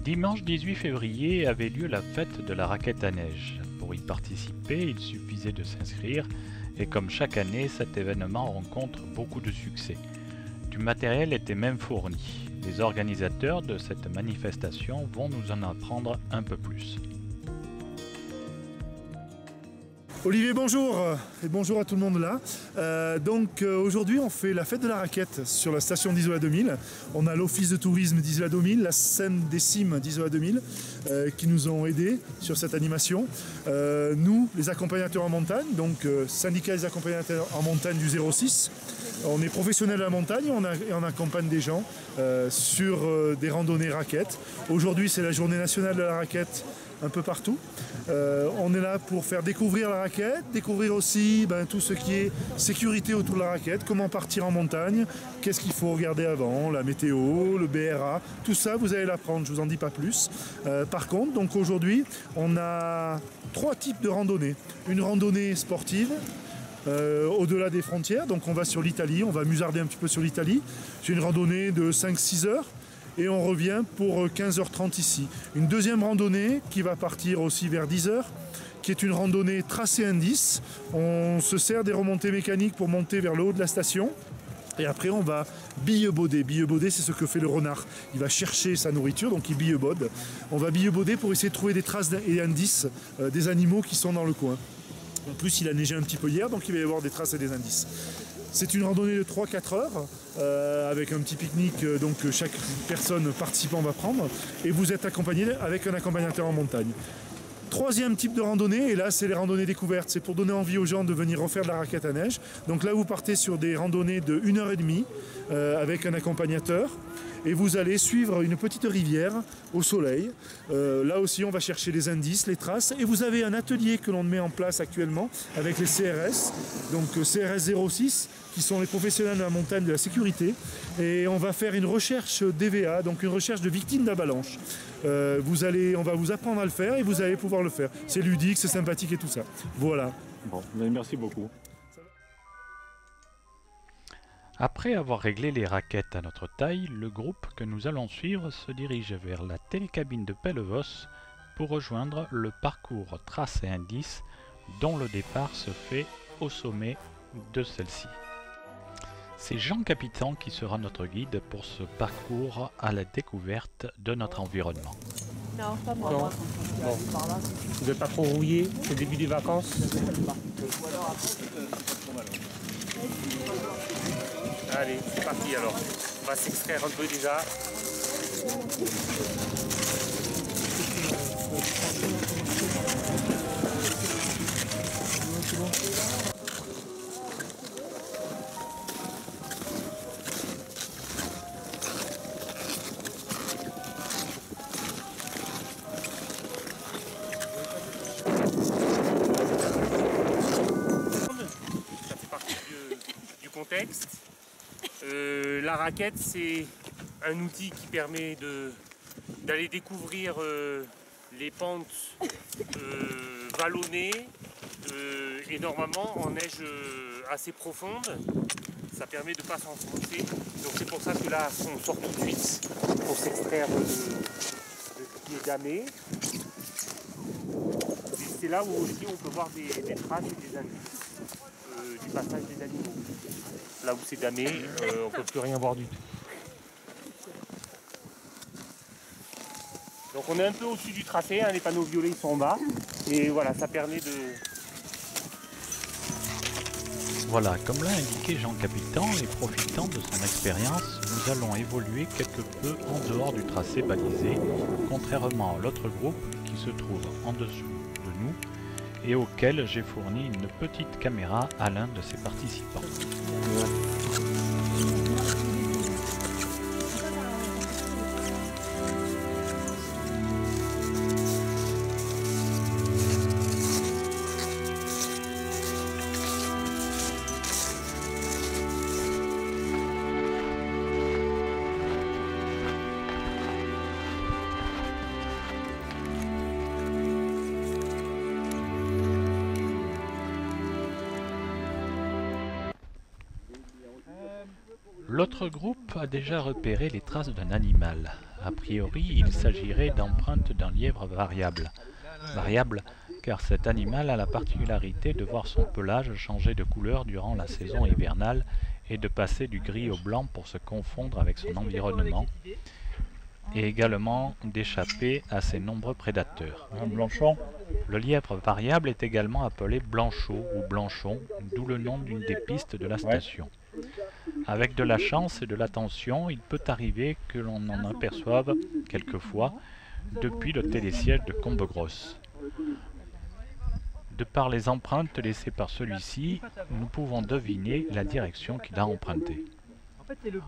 Dimanche 18 février avait lieu la fête de la raquette à neige. Pour y participer, il suffisait de s'inscrire et comme chaque année, cet événement rencontre beaucoup de succès. Du matériel était même fourni. Les organisateurs de cette manifestation vont nous en apprendre un peu plus. Olivier, bonjour et bonjour à tout le monde là. Aujourd'hui on fait la fête de la raquette sur la station d'Isola 2000. On a l'office de tourisme d'Isola 2000, la scène des cimes d'Isola 2000 qui nous ont aidés sur cette animation. Nous, les accompagnateurs en montagne, donc syndicat des accompagnateurs en montagne du 06, on est professionnels de la montagne et on accompagne des gens sur des randonnées raquettes. Aujourd'hui c'est la journée nationale de la raquette un peu partout. On est là pour faire découvrir la raquette, découvrir aussi tout ce qui est sécurité autour de la raquette, comment partir en montagne, qu'est-ce qu'il faut regarder avant, la météo, le BRA, tout ça vous allez l'apprendre, je vous en dis pas plus. Par contre, donc aujourd'hui, on a 3 types de randonnées. Une randonnée sportive, au-delà des frontières, donc on va sur l'Italie, on va musarder un petit peu sur l'Italie. C'est une randonnée de 5-6 heures. Et on revient pour 15h30 ici. Une deuxième randonnée qui va partir aussi vers 10h, qui est une randonnée tracé indice. On se sert des remontées mécaniques pour monter vers le haut de la station. Et après on va bille-bauder. Bille-bauder, c'est ce que fait le renard. Il va chercher sa nourriture, donc il bille-baude. On va bille-bauder pour essayer de trouver des traces et indices des animaux qui sont dans le coin. En plus, il a neigé un petit peu hier, donc il va y avoir des traces et des indices. C'est une randonnée de 3-4 heures avec un petit pique-nique que chaque personne participant va prendre et vous êtes accompagné avec un accompagnateur en montagne. Troisième type de randonnée, et là c'est les randonnées découvertes, c'est pour donner envie aux gens de venir refaire de la raquette à neige. Donc là vous partez sur des randonnées de 1h30 avec un accompagnateur. Et vous allez suivre une petite rivière au soleil. Là aussi, on va chercher les indices, les traces. Et vous avez un atelier que l'on met en place actuellement avec les CRS, donc CRS 06, qui sont les professionnels de la montagne de la sécurité. Et on va faire une recherche DVA, donc une recherche de victimes d'avalanche. On va vous apprendre à le faire et vous allez pouvoir le faire. C'est ludique, c'est sympathique et tout ça. Voilà. Bon, merci beaucoup. Après avoir réglé les raquettes à notre taille, le groupe que nous allons suivre se dirige vers la télécabine de Pellevos pour rejoindre le parcours trace et indice dont le départ se fait au sommet de celle-ci. C'est Jean Capitan qui sera notre guide pour ce parcours à la découverte de notre environnement. Non, pas moi. Non. Bon. Vous n'êtes pas trop rouillé, c'est le début des vacances? Allez, c'est parti alors. On va s'extraire un peu déjà. Ça fait partie du contexte. La raquette, c'est un outil qui permet d'aller découvrir les pentes vallonnées et normalement en neige assez profonde. Ça permet de ne pas s'enfoncer. Donc c'est pour ça que là, on sort tout de suite pour s'extraire de ce qui est damé. Et c'est là où aussi on peut voir des traces et des indices du passage des animaux. Là où c'est damé, on ne peut plus rien voir du tout. Donc on est un peu au-dessus du tracé, les panneaux violets ils sont en bas. Et voilà, ça permet de... Voilà, comme l'a indiqué Jean Capitan et profitant de son expérience, nous allons évoluer quelque peu en dehors du tracé balisé, contrairement à l'autre groupe qui se trouve en dessous de nous et auquel j'ai fourni une petite caméra à l'un de ses participants. L'autre groupe a déjà repéré les traces d'un animal. A priori, il s'agirait d'empreintes d'un lièvre variable. Variable car cet animal a la particularité de voir son pelage changer de couleur durant la saison hivernale et de passer du gris au blanc pour se confondre avec son environnement, et également d'échapper à ses nombreux prédateurs. Un blanchon. Le lièvre variable est également appelé blanchot ou blanchon, d'où le nom d'une des pistes de la station. Avec de la chance et de l'attention, il peut arriver que l'on en aperçoive quelquefois depuis le télésiège de Combegrosse. De par les empreintes laissées par celui-ci, nous pouvons deviner la direction qu'il a empruntée.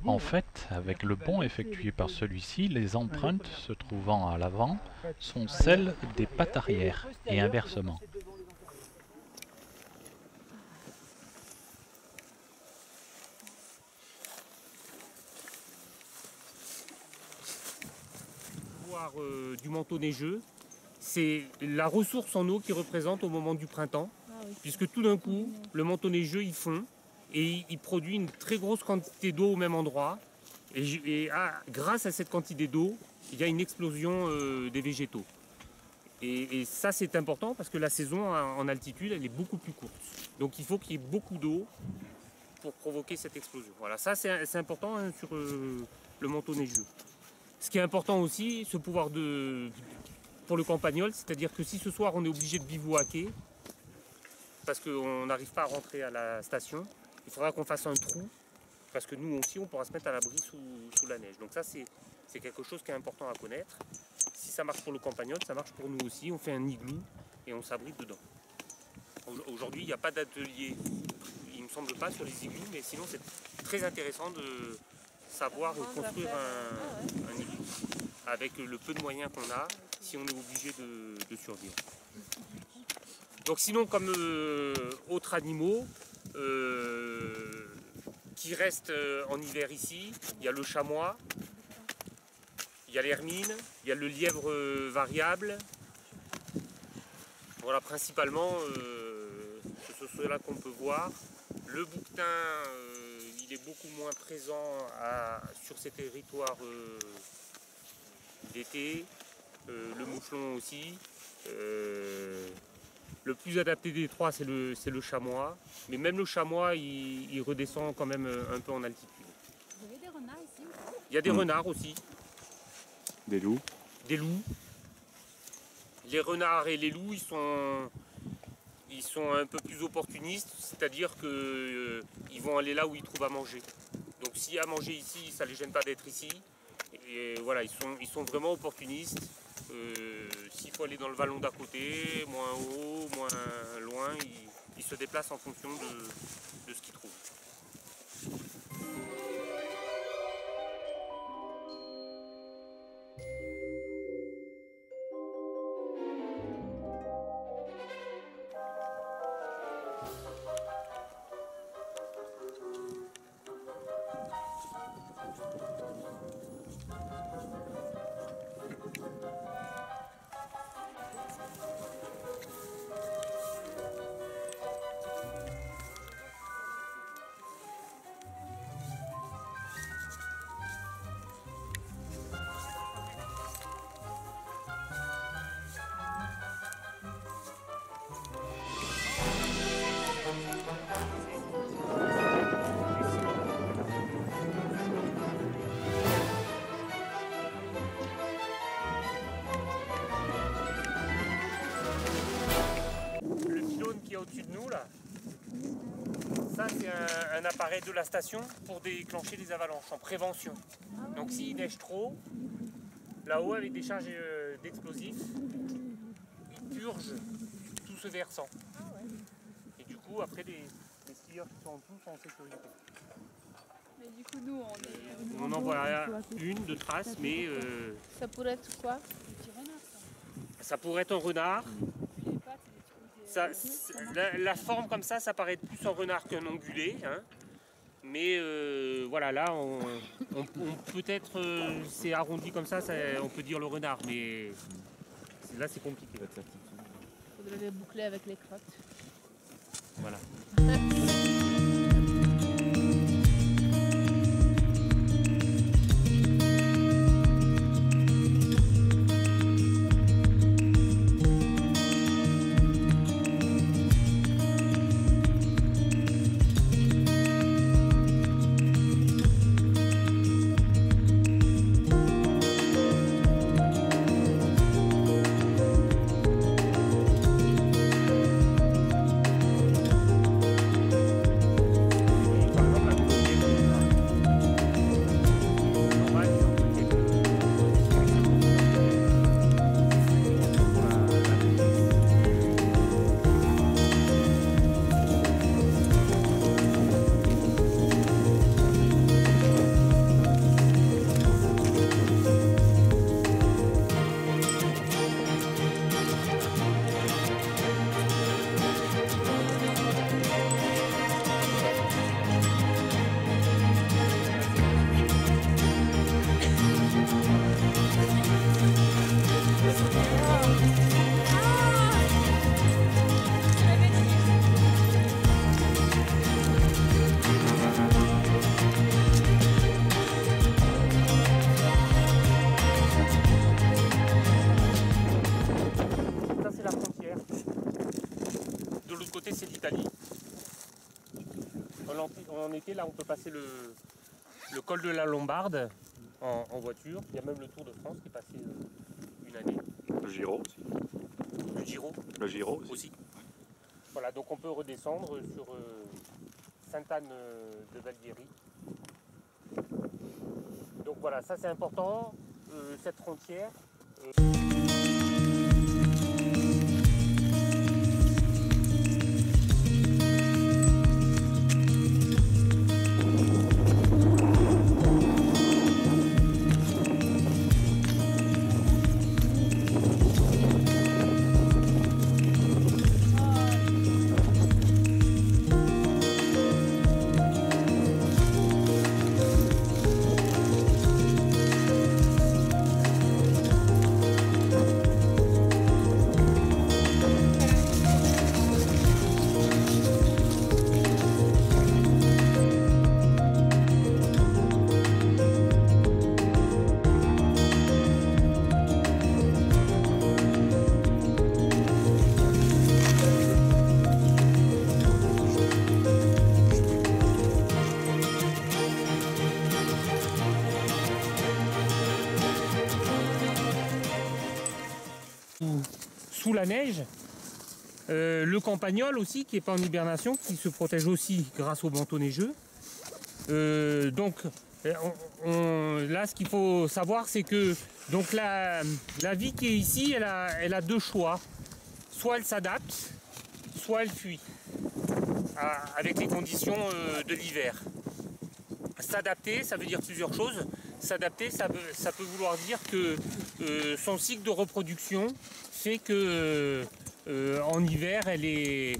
En fait, avec le bond effectué par celui-ci, les empreintes se trouvant à l'avant sont celles des pattes arrière et inversement. Du manteau neigeux, c'est la ressource en eau qu'il représente au moment du printemps, puisque tout d'un coup, le manteau neigeux il fond et il produit une très grosse quantité d'eau au même endroit. Et grâce à cette quantité d'eau, il y a une explosion des végétaux. Et ça c'est important parce que la saison en altitude elle est beaucoup plus courte. Donc il faut qu'il y ait beaucoup d'eau pour provoquer cette explosion. Voilà, ça c'est important hein, sur le manteau neigeux. Ce qui est important aussi, ce pouvoir pour le campagnol, c'est-à-dire que si ce soir on est obligé de bivouaquer, parce qu'on n'arrive pas à rentrer à la station, il faudra qu'on fasse un trou, parce que nous aussi on pourra se mettre à l'abri sous la neige. Donc ça c'est quelque chose qui est important à connaître. Si ça marche pour le campagnol, ça marche pour nous aussi. On fait un igloo et on s'abrite dedans. Aujourd'hui il n'y a pas d'atelier, il ne me semble pas sur les igloos, mais sinon c'est très intéressant de savoir construire un igloo avec le peu de moyens qu'on a si on est obligé de survivre. Donc sinon comme autres animaux qui restent en hiver ici, il y a le chamois, il y a l'hermine, il y a le lièvre variable. Voilà principalement c'est cela qu'on peut voir. Le bouquetin il est beaucoup moins présent sur ces territoires d'été, le mouflon aussi. Le plus adapté des trois c'est le chamois, mais même le chamois il redescend quand même un peu en altitude. Vous avez des renards ici? Il y a des renards aussi. Des loups. Des loups. Les renards et les loups ils sont un peu plus opportunistes, c'est-à-dire qu'ils vont aller là où ils trouvent à manger. Donc s'il y a à manger ici, ça ne les gêne pas d'être ici. Et voilà, ils sont vraiment opportunistes. S'il faut aller dans le vallon d'à côté, moins haut, moins loin, ils se déplacent en fonction de ce qu'ils trouvent. Au-dessus de nous là, ça c'est un appareil de la station pour déclencher des avalanches en prévention. Donc s'il neige trop, là-haut avec des charges d'explosifs, il purge tout ce versant. Et du coup après les skieurs qui sont en dessous sont en sécurité. Mais du coup nous On en voit une de trace, mais ça pourrait être quoi? ça pourrait être un renard. La forme comme ça paraît plus un renard qu'un ongulé, hein. Mais voilà, là, peut-être c'est arrondi comme ça, on peut dire le renard, mais là c'est compliqué. Il faudrait les boucler avec les crottes. Voilà. en été, là, on peut passer le col de la Lombarde en voiture. Il y a même le Tour de France qui est passé une année. Le Giro aussi. Le Giro. Le Giro aussi. Voilà, donc on peut redescendre sur Sainte-Anne de Valdieri. Donc voilà, ça c'est important, cette frontière. Sous la neige, le campagnol aussi qui n'est pas en hibernation, qui se protège aussi grâce au manteau neigeux. Donc là ce qu'il faut savoir c'est que donc la vie qui est ici elle a deux choix. Soit elle s'adapte, soit elle fuit avec les conditions de l'hiver. S'adapter ça veut dire plusieurs choses. S'adapter ça peut vouloir dire que son cycle de reproduction fait que en hiver elle est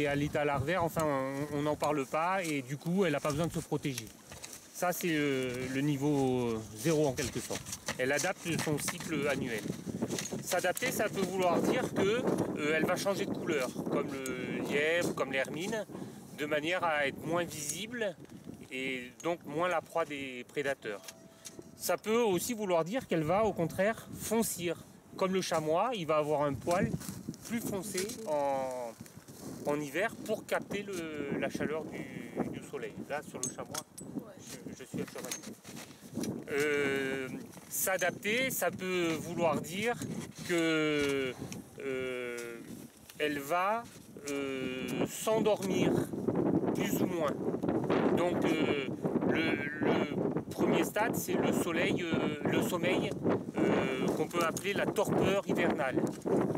à l'état larvaire, enfin on n'en parle pas et du coup elle n'a pas besoin de se protéger. Ça c'est le niveau 0 en quelque sorte. Elle adapte son cycle annuel. S'adapter ça peut vouloir dire que elle va changer de couleur, comme le lièvre, comme l'hermine, de manière à être moins visible et donc moins la proie des prédateurs. Ça peut aussi vouloir dire qu'elle va au contraire foncir. Comme le chamois, il va avoir un poil plus foncé en hiver pour capter la chaleur du soleil. Là, sur le chamois, je suis à cheval. S'adapter, ça peut vouloir dire que elle va s'endormir, plus ou moins. Donc, le premier stade, c'est le sommeil qu'on peut appeler la torpeur hivernale,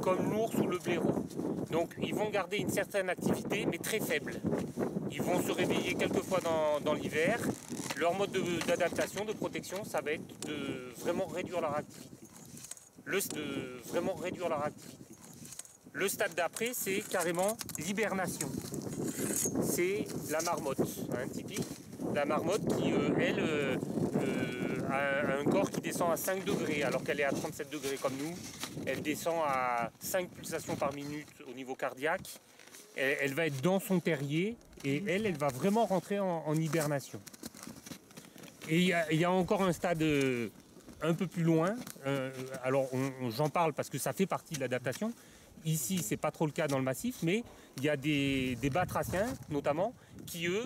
comme l'ours ou le blaireau. Donc ils vont garder une certaine activité, mais très faible. Ils vont se réveiller quelques fois dans l'hiver. Leur mode d'adaptation, de protection, ça va être de vraiment réduire leur activité. Le stade d'après, c'est carrément l'hibernation. C'est la marmotte, typique. La marmotte qui, elle, a un corps qui descend à 5 degrés alors qu'elle est à 37 degrés comme nous. Elle descend à 5 pulsations par minute au niveau cardiaque. Elle va être dans son terrier et elle va vraiment rentrer en hibernation. Et il y a encore un stade un peu plus loin. Alors j'en parle parce que ça fait partie de l'adaptation. Ici, c'est pas trop le cas dans le massif, mais il y a des batraciens, notamment, qui, eux,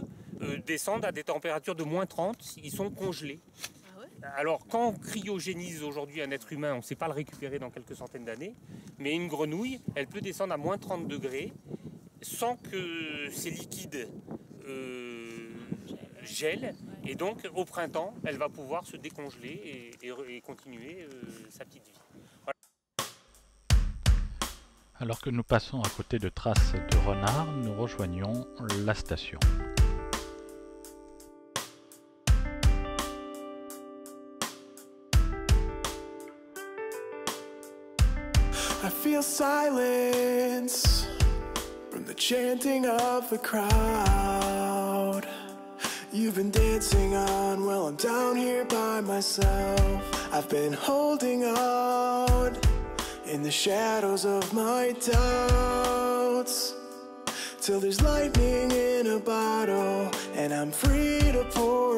descendent à des températures de moins 30, ils sont congelés. Ah ouais ? Alors, quand on cryogénise aujourd'hui un être humain, on ne sait pas le récupérer dans quelques centaines d'années, mais une grenouille, elle peut descendre à moins 30 degrés sans que ses liquides gèlent, et donc, au printemps, elle va pouvoir se décongeler et continuer sa petite vie. Alors que nous passons à côté de traces de renards, nous rejoignons la station. I feel silence from the chanting of the crowd. You've been dancing on while I'm down here by myself. I've been holding on in the shadows of my doubts, till there's lightning in a bottle and I'm free to pour